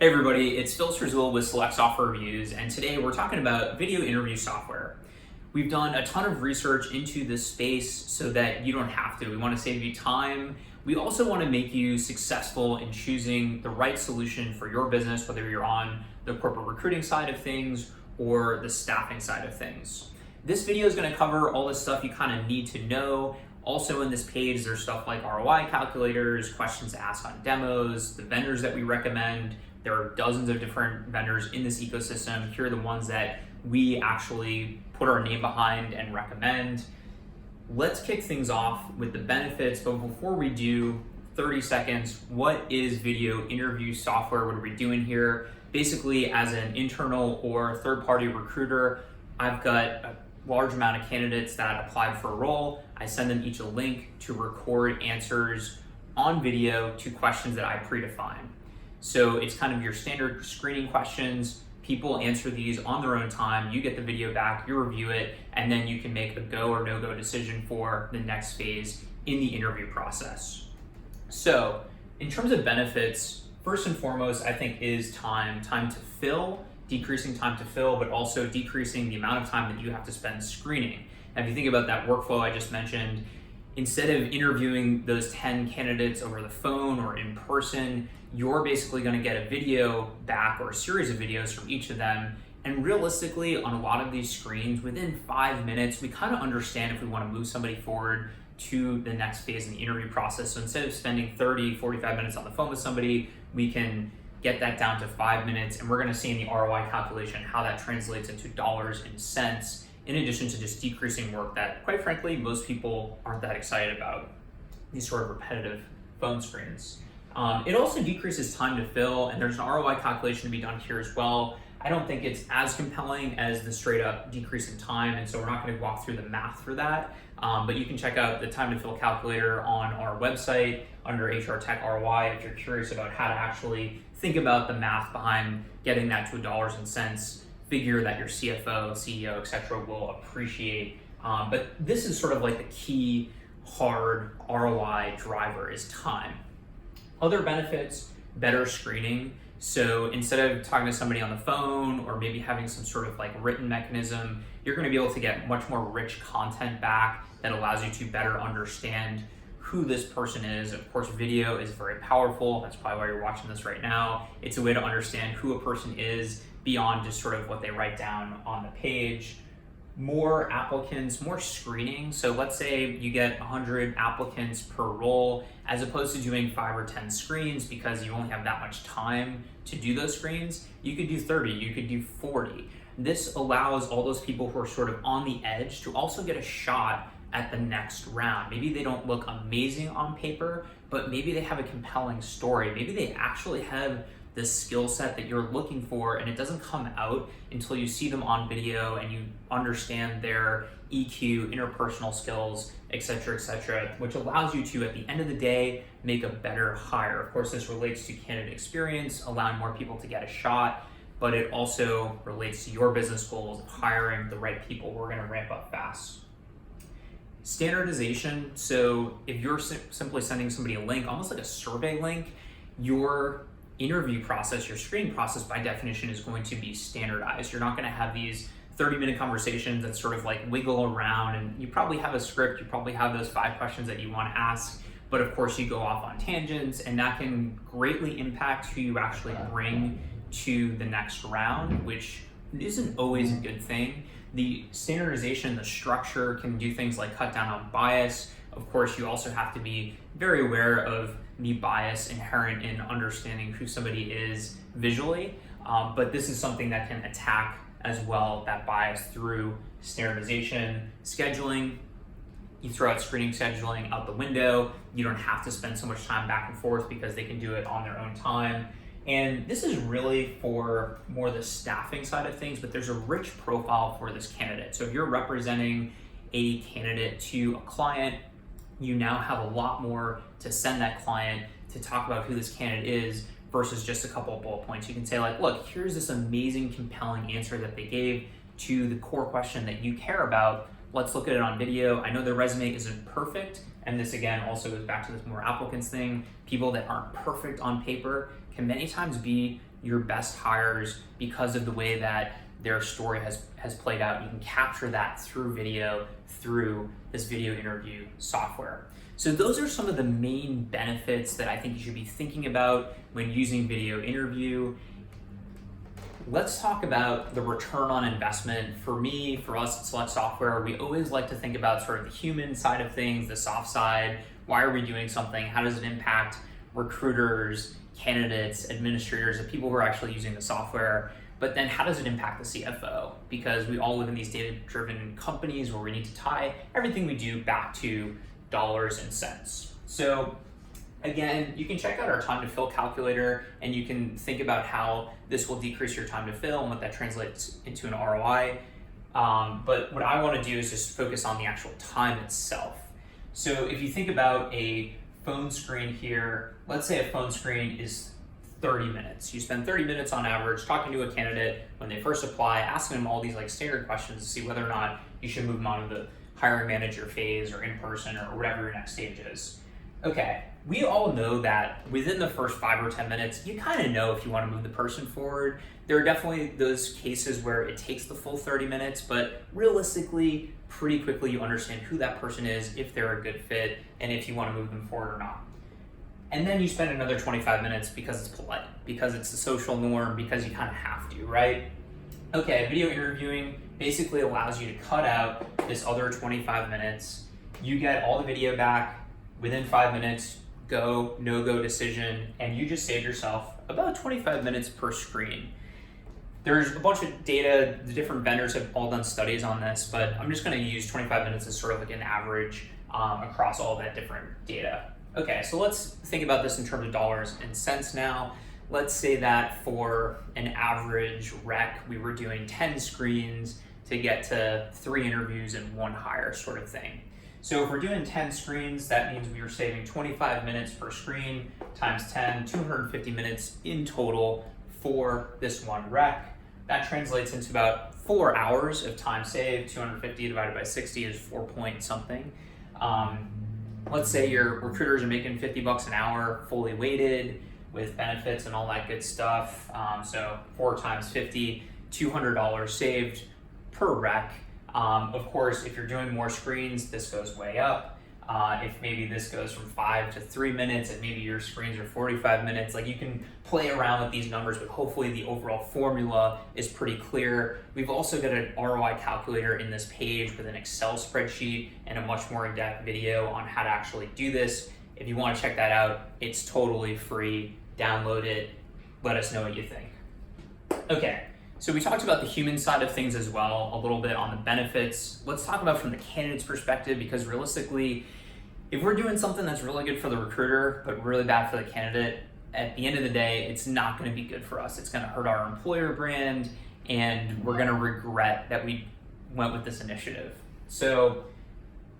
Hey everybody, it's Phil Strazul with Select Software Reviews, and today we're talking about video interview software. We've done a ton of research into this space so that you don't have to. We want to save you time. We also want to make you successful in choosing the right solution for your business, whether you're on the corporate recruiting side of things or the staffing side of things. This video is going to cover all the stuff you kind of need to know. Also in this page, there's stuff like ROI calculators, questions to ask on demos, the vendors that we recommend. There are dozens of different vendors in this ecosystem. Here are the ones that we actually put our name behind and recommend. Let's kick things off with the benefits, but before we do, 30 seconds, what is video interview software? What are we doing here? Basically, as an internal or third-party recruiter, I've got a large amount of candidates that applied for a role. I send them each a link to record answers on video to questions that I predefine. So it's kind of your standard screening questions. People answer these on their own time. You get the video back, you review it, and then you can make a go or no-go decision for the next phase in the interview process. So in terms of benefits, first and foremost, I think is time to fill, decreasing time to fill, but also decreasing the amount of time that you have to spend screening. Now, if you think about that workflow I just mentioned, instead of interviewing those 10 candidates over the phone or in person, you're basically going to get a video back or a series of videos from each of them. And realistically, on a lot of these screens, within 5 minutes, we kind of understand if we want to move somebody forward to the next phase in the interview process. So instead of spending 30, 45 minutes on the phone with somebody, we can get that down to 5 minutes. And we're going to see in the ROI calculation how that translates into dollars and cents, in addition to just decreasing work that, quite frankly, most people aren't that excited about, these sort of repetitive phone screens. It also decreases time to fill, and there's an ROI calculation to be done here as well. I don't think it's as compelling as the straight up decrease in time, and so we're not going to walk through the math for that, but you can check out the time to fill calculator on our website under HR Tech ROI if you're curious about how to actually think about the math behind getting that to a dollars and cents figure that your CFO, CEO, etc. will appreciate. But this is sort of like the key hard ROI driver is time. Other benefits, better screening. So instead of talking to somebody on the phone or maybe having some sort of like written mechanism, you're going to be able to get much more rich content back that allows you to better understand who this person is. Of course, video is very powerful. That's probably why you're watching this right now. It's a way to understand who a person is beyond just sort of what they write down on the page. More applicants, more screening. So let's say you get 100 applicants per role, as opposed to doing 5 or 10 screens because you only have that much time to do those screens. You could do 30, you could do 40. This allows all those people who are sort of on the edge to also get a shot at the next round. Maybe they don't look amazing on paper, but maybe they have a compelling story. Maybe they actually have the skill set that you're looking for, and it doesn't come out until you see them on video and you understand their EQ, interpersonal skills, etc., which allows you to, at the end of the day, make a better hire. Of course, this relates to candidate experience, allowing more people to get a shot, but it also relates to your business goals of hiring the right people who are going to ramp up fast. Standardization. So if you're simply sending somebody a link, almost like a survey link, your interview process, your screening process by definition is going to be standardized. You're not going to have these 30-minute conversations that sort of like wiggle around, and you probably have a script, you probably have those 5 questions that you want to ask, but of course you go off on tangents, and that can greatly impact who you actually bring to the next round, which isn't always a good thing. The standardization, the structure can do things like cut down on bias. Of course, you also have to be very aware of the bias inherent in understanding who somebody is visually, but this is something that can attack as well that bias through standardization. Scheduling, you throw out screening scheduling out the window. You don't have to spend so much time back and forth because they can do it on their own time. And this is really for more the staffing side of things, but there's a rich profile for this candidate. So if you're representing a candidate to a client, you now have a lot more to send that client to talk about who this candidate is versus just a couple of bullet points. You can say like, look, here's this amazing, compelling answer that they gave to the core question that you care about. Let's look at it on video. I know their resume isn't perfect, and this again also goes back to this more applicants thing. People that aren't perfect on paper can many times be your best hires because of the way that their story has played out. You can capture that through video, through this video interview software. So those are some of the main benefits that I think you should be thinking about when using video interview. Let's talk about the return on investment. For me, for us at Select Software, we always like to think about sort of the human side of things, the soft side. Why are we doing something? How does it impact recruiters, candidates, administrators, the people who are actually using the software? But then how does it impact the CFO? Because we all live in these data-driven companies where we need to tie everything we do back to dollars and cents. So again, you can check out our time to fill calculator and you can think about how this will decrease your time to fill and what that translates into an ROI. But what I want to do is just focus on the actual time itself. So if you think about a phone screen here, let's say a phone screen is 30 minutes. You spend 30 minutes on average talking to a candidate when they first apply, asking them all these like standard questions to see whether or not you should move them on to the hiring manager phase or in person or whatever your next stage is. Okay, we all know that within the first 5 or 10 minutes, you kind of know if you want to move the person forward. There are definitely those cases where it takes the full 30 minutes, but realistically, pretty quickly you understand who that person is, if they're a good fit, and if you want to move them forward or not. And then you spend another 25 minutes because it's polite, because it's the social norm, because you kind of have to, right? Okay, video interviewing basically allows you to cut out this other 25 minutes. You get all the video back within 5 minutes, go, no-go decision, and you just save yourself about 25 minutes per screen. There's a bunch of data, the different vendors have all done studies on this, but I'm just gonna use 25 minutes as sort of like an average across all that different data. Okay, so let's think about this in terms of dollars and cents now. Let's say that for an average rec, we were doing 10 screens to get to 3 interviews and 1 hire sort of thing. So if we're doing 10 screens, that means we are saving 25 minutes per screen times 10, 250 minutes in total for this 1 rec. That translates into about 4 hours of time saved. 250 divided by 60 is 4 point something. Let's say your recruiters are making $50 an hour, fully weighted with benefits and all that good stuff. So 4 times 50, $200 saved per rec. Of course, if you're doing more screens, this goes way up. If maybe this goes from 5 to 3 minutes and maybe your screens are 45 minutes, like you can play around with these numbers, but hopefully the overall formula is pretty clear. We've also got an ROI calculator in this page with an Excel spreadsheet and a much more in-depth video on how to actually do this. If you want to check that out, it's totally free. Download it. Let us know what you think. Okay. So we talked about the human side of things as well, a little bit on the benefits. Let's talk about from the candidate's perspective, because realistically, if we're doing something that's really good for the recruiter, but really bad for the candidate, at the end of the day, it's not going to be good for us. It's going to hurt our employer brand, and we're going to regret that we went with this initiative. So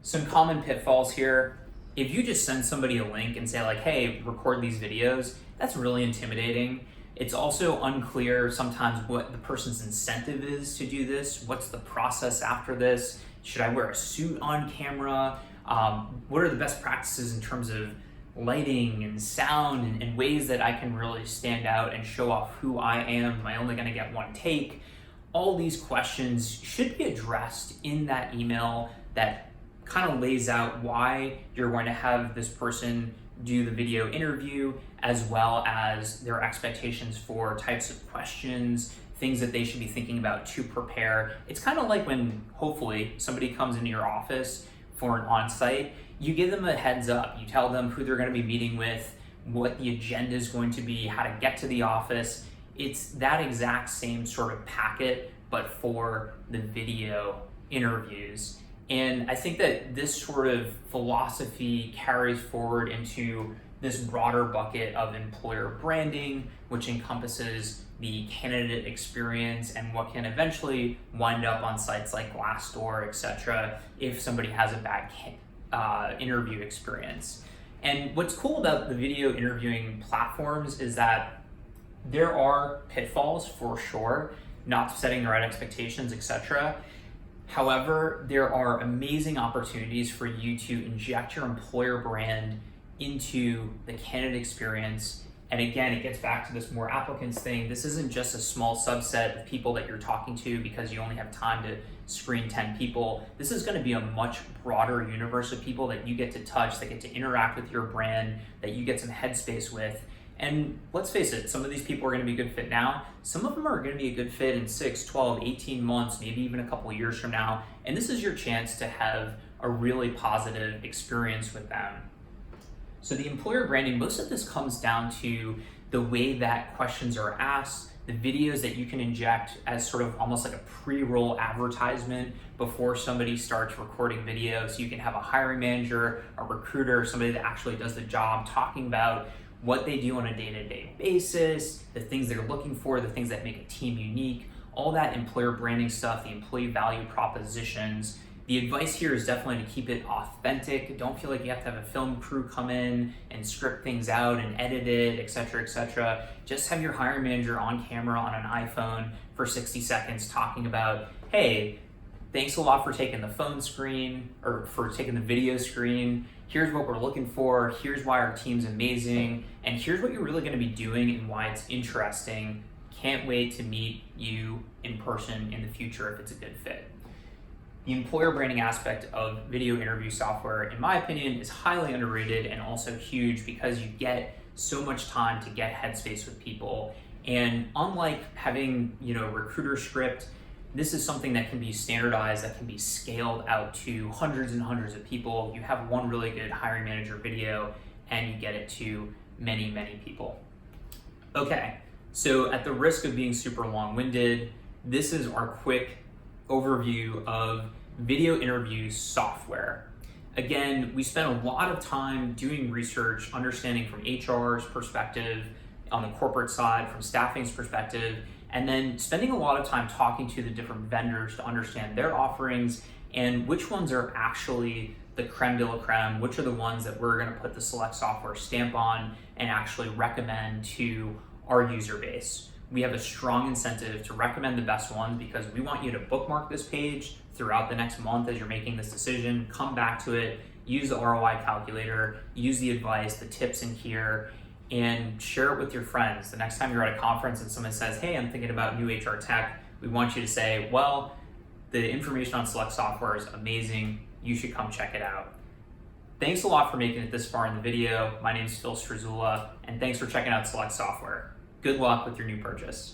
some common pitfalls here. If you just send somebody a link and say like, hey, record these videos, that's really intimidating. It's also unclear sometimes what the person's incentive is to do this. What's the process after this? Should I wear a suit on camera? What are the best practices in terms of lighting and sound and ways that I can really stand out and show off who I am? Am I only gonna get 1 take? All these questions should be addressed in that email that kind of lays out why you're going to have this person do the video interview, as well as their expectations for types of questions, things that they should be thinking about to prepare. It's kind of like when hopefully somebody comes into your office for an on-site, you give them a heads up. You tell them who they're going to be meeting with, what the agenda is going to be, how to get to the office. It's that exact same sort of packet, but for the video interviews. And I think that this sort of philosophy carries forward into this broader bucket of employer branding, which encompasses the candidate experience and what can eventually wind up on sites like Glassdoor, etc., if somebody has a bad interview experience. And what's cool about the video interviewing platforms is that there are pitfalls for sure, not setting the right expectations, etc. However, there are amazing opportunities for you to inject your employer brand into the candidate experience And again, it gets back to this more applicants thing. This isn't just a small subset of people that you're talking to because you only have time to screen 10 people. This is going to be a much broader universe of people that you get to touch, that get to interact with your brand, that you get some headspace with. And let's face it, some of these people are going to be a good fit now. Some of them are going to be a good fit in 6, 12, 18 months, maybe even a couple of years from now. And this is your chance to have a really positive experience with them. So the employer branding, most of this comes down to the way that questions are asked, the videos that you can inject as sort of almost like a pre-roll advertisement before somebody starts recording video. So you can have a hiring manager, a recruiter, somebody that actually does the job talking about what they do on a day-to-day basis, the things they're looking for, the things that make a team unique, all that employer branding stuff, the employee value propositions. The advice here is definitely to keep it authentic. Don't feel like you have to have a film crew come in and script things out and edit it, et cetera, et cetera. Just have your hiring manager on camera on an iPhone for 60 seconds talking about, hey, thanks a lot for taking the phone screen or for taking the video screen. Here's what we're looking for. Here's why our team's amazing. And here's what you're really going to be doing and why it's interesting. Can't wait to meet you in person in the future if it's a good fit. The employer branding aspect of video interview software, in my opinion, is highly underrated and also huge because you get so much time to get headspace with people. And unlike having, a recruiter script, this is something that can be standardized, that can be scaled out to hundreds and hundreds of people. You have one really good hiring manager video and you get it to many, many people. Okay, so at the risk of being super long-winded, this is our quick overview of video interview software. Again, we spent a lot of time doing research, understanding from HR's perspective, on the corporate side, from staffing's perspective, and then spending a lot of time talking to the different vendors to understand their offerings and which ones are actually the creme de la creme, which are the ones that we're going to put the Select Software stamp on and actually recommend to our user base. We have a strong incentive to recommend the best ones because we want you to bookmark this page throughout the next month as you're making this decision, come back to it, use the ROI calculator, use the advice, the tips in here, and share it with your friends. The next time you're at a conference and someone says, hey, I'm thinking about new HR tech, we want you to say, well, the information on Select Software is amazing. You should come check it out. Thanks a lot for making it this far in the video. My name is Phil Strazula, and thanks for checking out Select Software. Good luck with your new purchase.